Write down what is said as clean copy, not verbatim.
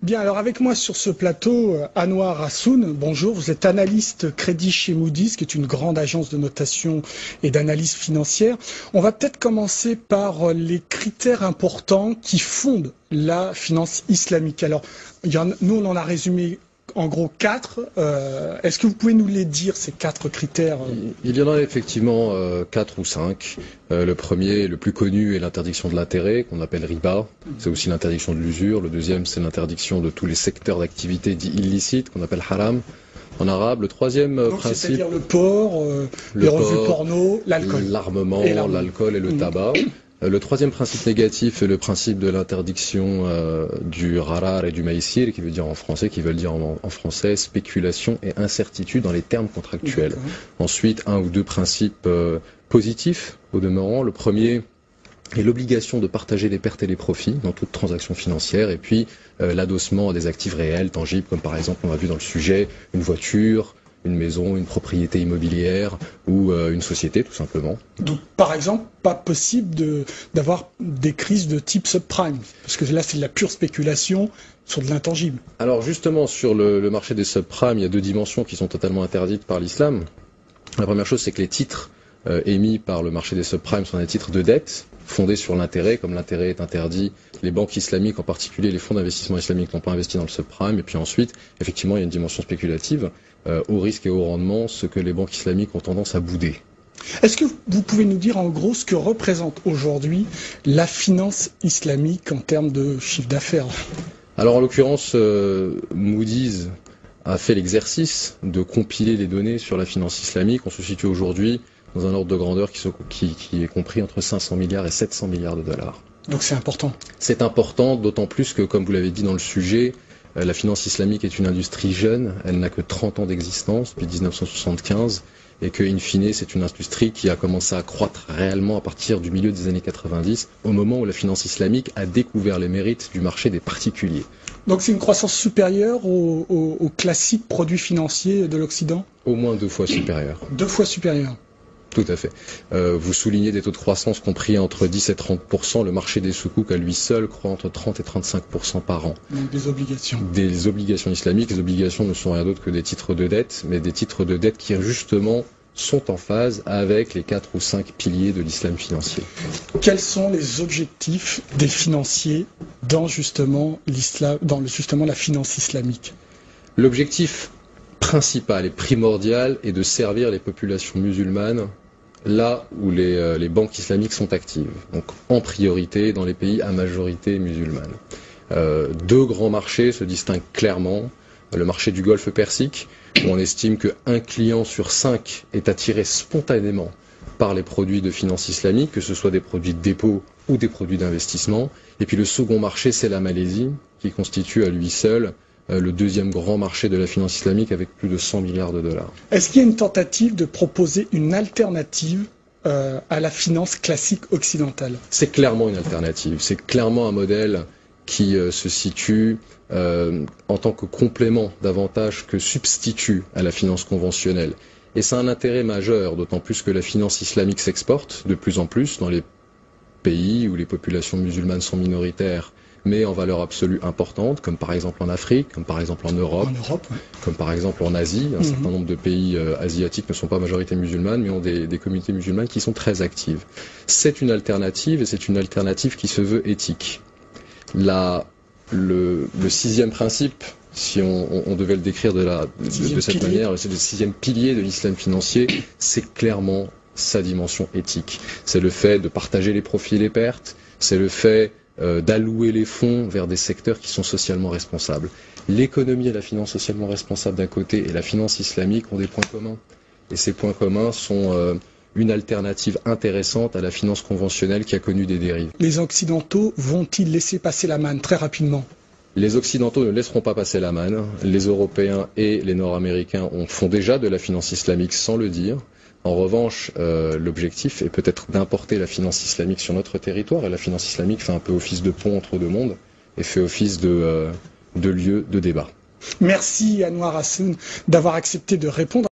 Bien, alors avec moi sur ce plateau, Anouar Hassoun, bonjour, vous êtes analyste crédit chez Moody's, qui est une grande agence de notation et d'analyse financière. On va peut-être commencer par les critères importants qui fondent la finance islamique. Alors, nous on en a résumé en gros 4. Est-ce que vous pouvez nous les dire, ces 4 critères? Il y en a effectivement 4 ou 5. Le premier, le plus connu, est l'interdiction de l'intérêt, qu'on appelle riba. C'est aussi l'interdiction de l'usure. Le deuxième, c'est l'interdiction de tous les secteurs d'activité dits illicites, qu'on appelle haram en arabe. Le troisième principe... C'est-à-dire le porc, les revues porno, l'alcool. L'armement, l'alcool et le tabac. Le troisième principe négatif est le principe de l'interdiction du rarar et du maïsir, qui veut dire en français, qui veulent dire en français spéculation et incertitude dans les termes contractuels. Ensuite, 1 ou 2 principes positifs au demeurant. Le premier est l'obligation de partager les pertes et les profits dans toute transaction financière, et puis l'adossement à des actifs réels, tangibles, comme par exemple, on a vu dans le sujet, une voiture, une maison, une propriété immobilière ou une société, tout simplement. Donc, par exemple, pas possible d'avoir des crises de type subprime, parce que là, c'est de la pure spéculation sur de l'intangible. Alors justement, sur le marché des subprimes, il y a 2 dimensions qui sont totalement interdites par l'islam. La première chose, c'est que les titres émis par le marché des subprimes sont des titres de dette, fondés sur l'intérêt. Comme l'intérêt est interdit, les banques islamiques, en particulier les fonds d'investissement islamiques, n'ont pas investi dans le subprime. Et puis ensuite, effectivement, il y a une dimension spéculative, au risque et au rendement, ce que les banques islamiques ont tendance à bouder. Est-ce que vous pouvez nous dire en gros ce que représente aujourd'hui la finance islamique en termes de chiffre d'affaires? Alors en l'occurrence, Moody's a fait l'exercice de compiler les données sur la finance islamique. On se situe aujourd'hui dans un ordre de grandeur qui est compris entre 500 milliards et 700 milliards de dollars. Donc c'est important. C'est important, d'autant plus que, comme vous l'avez dit dans le sujet, la finance islamique est une industrie jeune, elle n'a que 30 ans d'existence depuis 1975, et que, in fine, c'est une industrie qui a commencé à croître réellement à partir du milieu des années 90, au moment où la finance islamique a découvert les mérites du marché des particuliers. Donc c'est une croissance supérieure aux classiques produits financiers de l'Occident? Au moins 2 fois supérieure. 2 fois supérieure. Tout à fait. Vous soulignez des taux de croissance compris entre 10 et 30%. Le marché des soukouk à lui seul croît entre 30 et 35% par an. Donc des obligations. Des obligations islamiques. Les obligations ne sont rien d'autre que des titres de dette, mais des titres de dette qui justement sont en phase avec les 4 ou 5 piliers de l'islam financier. Quels sont les objectifs des financiers dans justement la finance islamique? L'objectif principal et primordial est de servir les populations musulmanes là où les banques islamiques sont actives, donc en priorité dans les pays à majorité musulmane. 2 grands marchés se distinguent clairement. Le marché du Golfe Persique, où on estime qu'un client sur 5 est attiré spontanément par les produits de finance islamique, que ce soit des produits de dépôt ou des produits d'investissement. Et puis le second marché, c'est la Malaisie, qui constitue à lui seul le 2e grand marché de la finance islamique avec plus de 100 milliards de dollars. Est-ce qu'il y a une tentative de proposer une alternative à la finance classique occidentale? C'est clairement une alternative. C'est clairement un modèle qui se situe en tant que complément davantage que substitut à la finance conventionnelle. Et c'est un intérêt majeur, d'autant plus que la finance islamique s'exporte de plus en plus dans les pays où les populations musulmanes sont minoritaires, mais en valeur absolue importante, comme par exemple en Afrique, comme par exemple en Europe, comme par exemple en Asie. Un certain nombre de pays asiatiques ne sont pas majorité musulmane, mais ont des communautés musulmanes qui sont très actives. C'est une alternative, et c'est une alternative qui se veut éthique. Le 6e principe, si on devait le décrire de cette manière, c'est le 6e pilier de l'islam financier, c'est clairement sa dimension éthique. C'est le fait de partager les profits et les pertes, c'est le fait d'allouer les fonds vers des secteurs qui sont socialement responsables. L'économie et la finance socialement responsable d'un côté et la finance islamique ont des points communs. Et ces points communs sont une alternative intéressante à la finance conventionnelle qui a connu des dérives. Les Occidentaux vont-ils laisser passer la manne très rapidement? Les Occidentaux ne laisseront pas passer la manne. Les Européens et les Nord-Américains font déjà de la finance islamique sans le dire. En revanche, l'objectif est peut-être d'importer la finance islamique sur notre territoire, et la finance islamique fait un peu office de pont entre 2 mondes et fait office de lieu de débat. Merci Anouar Hassoun d'avoir accepté de répondre.